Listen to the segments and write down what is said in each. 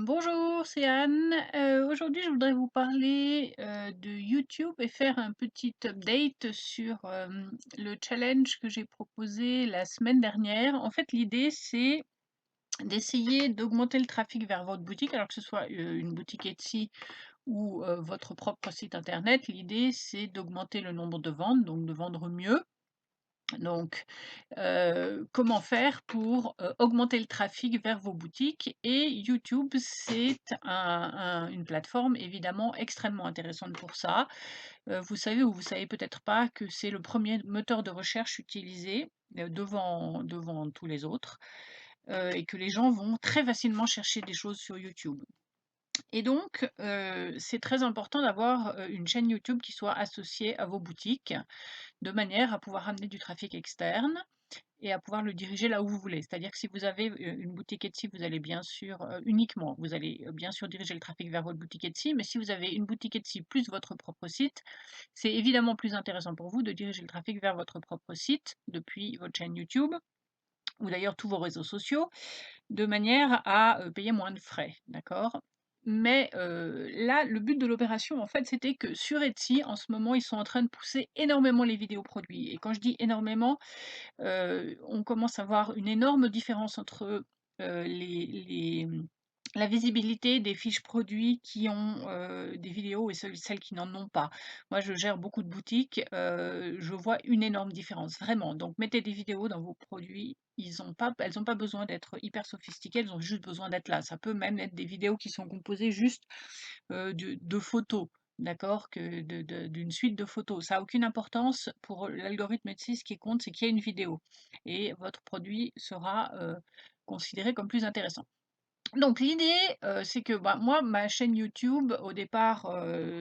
Bonjour, c'est Anne. Aujourd'hui, je voudrais vous parler de YouTube et faire un petit update sur le challenge que j'ai proposé la semaine dernière. En fait, l'idée, c'est d'essayer d'augmenter le trafic vers votre boutique, alors que ce soit une boutique Etsy ou votre propre site internet. L'idée, c'est d'augmenter le nombre de ventes, donc de vendre mieux. Donc, comment faire pour, augmenter le trafic vers vos boutiques? Et YouTube, c'est une plateforme évidemment extrêmement intéressante pour ça. Vous savez ou vous savez peut-être pas que c'est le premier moteur de recherche utilisé, devant tous les autres, et que les gens vont très facilement chercher des choses sur YouTube. Et donc, c'est très important d'avoir, une chaîne YouTube qui soit associée à vos boutiques, de manière à pouvoir amener du trafic externe et à pouvoir le diriger là où vous voulez. C'est-à-dire que si vous avez une boutique Etsy, vous allez bien sûr uniquement, vous allez bien sûr diriger le trafic vers votre boutique Etsy, mais si vous avez une boutique Etsy plus votre propre site, c'est évidemment plus intéressant pour vous de diriger le trafic vers votre propre site depuis votre chaîne YouTube ou d'ailleurs tous vos réseaux sociaux, de manière à payer moins de frais, d'accord? Mais là, le but de l'opération, en fait, c'était que sur Etsy, en ce moment, ils sont en train de pousser énormément les vidéos produits. Et quand je dis énormément, on commence à voir une énorme différence entre, la visibilité des fiches produits qui ont, des vidéos et celles qui n'en ont pas. Moi, je gère beaucoup de boutiques, je vois une énorme différence, vraiment. Donc mettez des vidéos dans vos produits, elles ont pas besoin d'être hyper sophistiquées, elles ont juste besoin d'être là. Ça peut même être des vidéos qui sont composées juste, de photos. D'accord? Que d'une suite de photos. Ça a aucune importance pour l'algorithme Etsy, ce qui compte, c'est qu'il y a une vidéo et votre produit sera, considéré comme plus intéressant. Donc l'idée, c'est que, bah, moi, ma chaîne YouTube, au départ,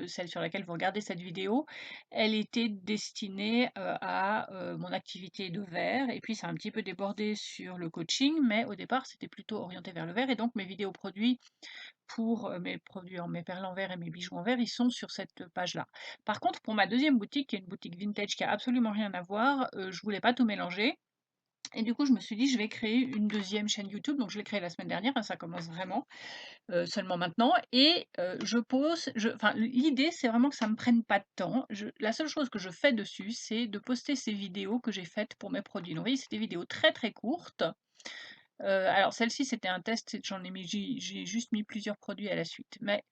celle sur laquelle vous regardez cette vidéo, elle était destinée, à, mon activité de verre et puis ça a un petit peu débordé sur le coaching, mais au départ, c'était plutôt orienté vers le verre et donc mes vidéos produits pour, mes produits mes perles en verre et mes bijoux en verre, ils sont sur cette page-là. Par contre, pour ma deuxième boutique, qui est une boutique vintage qui a absolument rien à voir, je voulais pas tout mélanger et du coup, je me suis dit: «Je vais créer une deuxième chaîne YouTube», donc je l'ai créée la semaine dernière, hein, ça commence vraiment, seulement maintenant et l'idée, c'est vraiment que ça me prenne pas de temps. La seule chose que je fais dessus, c'est de poster ces vidéos que j'ai faites pour mes produits. Donc vous voyez, c'est des vidéos très, très courtes. Alors celle-ci, c'était un test, j'ai juste mis plusieurs produits à la suite. Mais,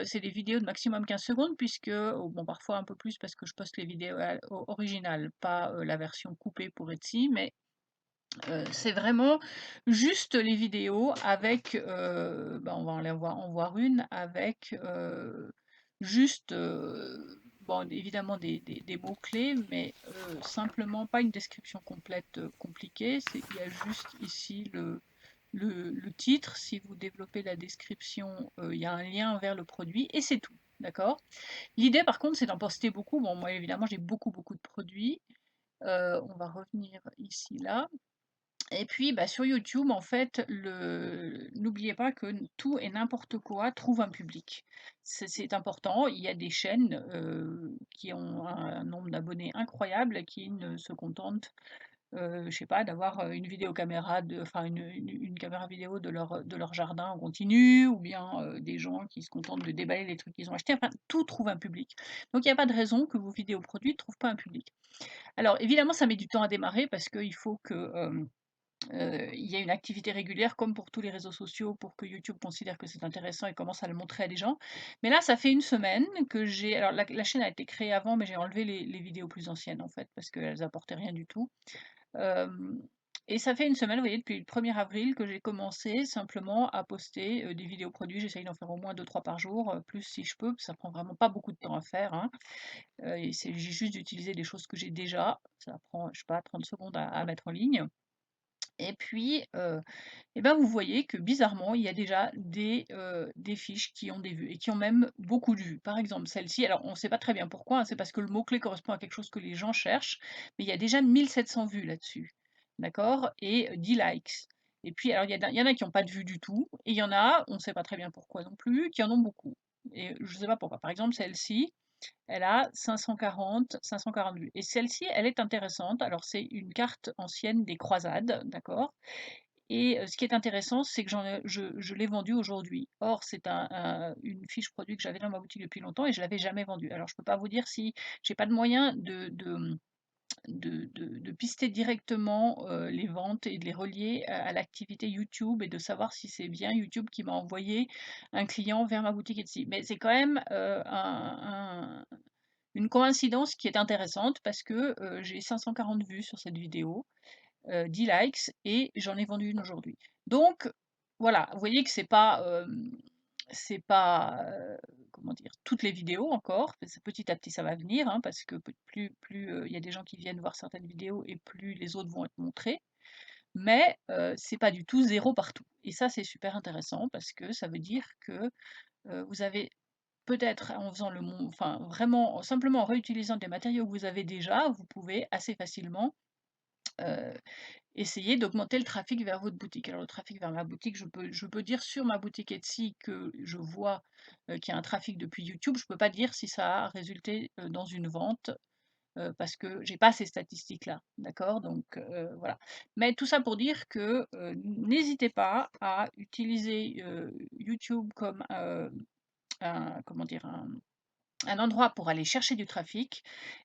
c'est des vidéos de maximum 15 secondes puisque bon, parfois un peu plus parce que je poste les vidéos originales, pas, la version coupée pour Etsy, mais c'est vraiment juste les vidéos avec, bah, on va en voir une avec, juste, bon évidemment des mots-clés, mais simplement pas une description complète, compliquée. Il y a juste ici le titre. Si vous développez la description, il y a un lien vers le produit et c'est tout, d'accord? L'idée par contre, c'est d'en poster beaucoup. Bon moi évidemment j'ai beaucoup, beaucoup de produits. On va revenir ici là. Et puis, bah, sur YouTube, en fait, n'oubliez pas que tout et n'importe quoi trouve un public. C'est important. Il y a des chaînes qui ont un nombre d'abonnés incroyable qui ne se contentent, je sais pas, d'avoir une vidéocaméra, enfin une caméra vidéo de leur jardin en continu, ou bien des gens qui se contentent de déballer les trucs qu'ils ont achetés. Enfin, tout trouve un public. Donc, il n'y a pas de raison que vos vidéos produits ne trouvent pas un public. Alors, évidemment, ça met du temps à démarrer parce qu'il faut que il y a une activité régulière comme pour tous les réseaux sociaux pour que YouTube considère que c'est intéressant et commence à le montrer à des gens. Mais là, ça fait une semaine que j'ai alors la chaîne a été créée avant, mais j'ai enlevé les vidéos plus anciennes en fait, parce qu'elles apportaient rien du tout. Hem et ça fait une semaine, vous voyez, depuis le 1er avril que j'ai commencé simplement à poster, des vidéos produits. J'essaye d'en faire au moins deux trois par jour, plus si je peux, ça prend vraiment pas beaucoup de temps à faire, hein. Et j'ai juste d'utiliser des choses que j'ai déjà. Ça prend, je sais pas, 30 secondes à mettre en ligne. Et puis, et ben, vous voyez que bizarrement, il y a déjà des fiches qui ont des vues et qui ont même beaucoup de vues. Par exemple, celle-ci, alors on ne sait pas très bien pourquoi, hein, c'est parce que le mot-clé correspond à quelque chose que les gens cherchent, mais il y a déjà 1 700 vues là-dessus, d'accord? Et 10 likes. Et puis alors il y en a qui ont pas de vues du tout et il y en a, on ne sait pas très bien pourquoi non plus, qui en ont beaucoup et je ne sais pas pourquoi. Par exemple, celle-ci, elle a 540 vues et celle-ci, elle est intéressante. Alors c'est une carte ancienne des croisades, d'accord? et ce qui est intéressant, c'est que je l'ai vendu aujourd'hui. Or, c'est une fiche produit que j'avais dans ma boutique depuis longtemps et je l'avais jamais vendue. Alors je peux pas vous dire si j'ai pas de moyen de pister directement, les ventes et de les relier à l'activité YouTube et de savoir si c'est bien YouTube qui m'a envoyé un client vers ma boutique Etsy. Mais c'est quand même, une coïncidence qui est intéressante parce que, j'ai 540 vues sur cette vidéo, 10 likes et j'en ai vendu une aujourd'hui. Donc voilà, vous voyez que c'est pas, comment dire? Toutes les vidéos encore, parce que petit à petit ça va venir, hein, parce que plus, il y a des gens qui viennent voir certaines vidéos et plus les autres vont être montrées. Mais, c'est pas du tout zéro partout et ça, c'est super intéressant parce que ça veut dire que, vous avez peut-être en faisant enfin vraiment, simplement en réutilisant des matériaux que vous avez déjà, vous pouvez assez facilement, heu, essayer d'augmenter le trafic vers votre boutique. Alors le trafic vers ma boutique, je peux dire sur ma boutique Etsy que je vois, qu'il y a un trafic depuis YouTube. Je peux pas dire si ça a résulté, dans une vente, parce que j'ai pas ces statistiques-là, d'accord? Donc voilà. Mais tout ça pour dire que, n'hésitez pas à utiliser, YouTube comme, un comment dire? Un endroit pour aller chercher du trafic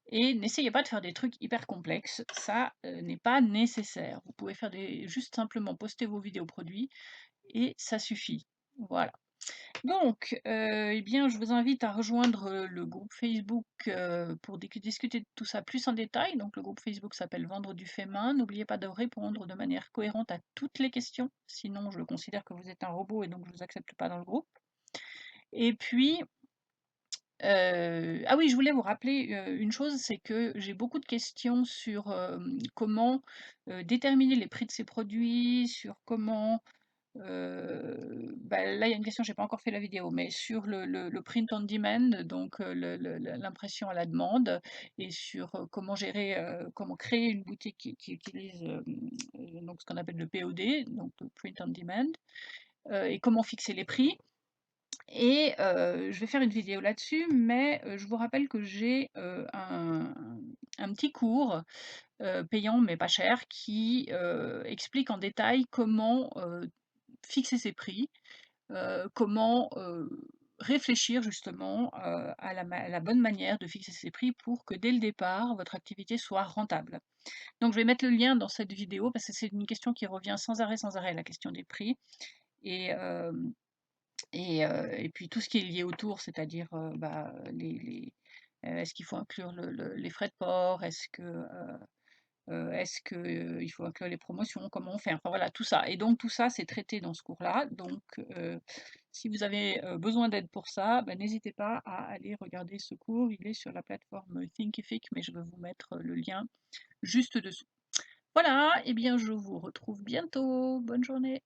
et n'essayez pas de faire des trucs hyper complexes, ça, n'est pas nécessaire. Vous pouvez faire juste simplement poster vos vidéos produits et ça suffit. Voilà. Donc, eh bien, je vous invite à rejoindre, le groupe Facebook, pour discuter de tout ça plus en détail. Donc le groupe Facebook s'appelle Vendre du fait main. N'oubliez pas de répondre de manière cohérente à toutes les questions, sinon je considère que vous êtes un robot et donc je ne vous accepte pas dans le groupe. Et puis, ah oui, je voulais vous rappeler, une chose, c'est que j'ai beaucoup de questions sur, comment, déterminer les prix de ces produits, sur comment, bah, là, il y a une question, j'ai pas encore fait la vidéo, mais sur le print on demand, donc l'impression à la demande et sur, comment gérer, comment créer une boutique qui utilise, donc ce qu'on appelle le POD, donc le print on demand, et comment fixer les prix. Et je vais faire une vidéo là-dessus, mais je vous rappelle que j'ai, un petit cours, payant mais pas cher, qui, explique en détail comment, fixer ses prix, comment, réfléchir justement, à la bonne manière de fixer ses prix pour que dès le départ, votre activité soit rentable. Donc je vais mettre le lien dans cette vidéo parce que c'est une question qui revient sans arrêt, la question des prix et hem et puis tout ce qui est lié autour, c'est-à-dire, bah, est-ce qu'il faut inclure les frais de port? Est-ce que, il faut inclure les promotions? Comment on fait? Enfin voilà, tout ça et donc tout ça, c'est traité dans ce cours-là. Donc si vous avez, besoin d'aide pour ça, bah, n'hésitez pas à aller regarder ce cours. Il est sur la plateforme Thinkific, mais je vais vous mettre, le lien juste dessous. Voilà et bien je vous retrouve bientôt. Bonne journée.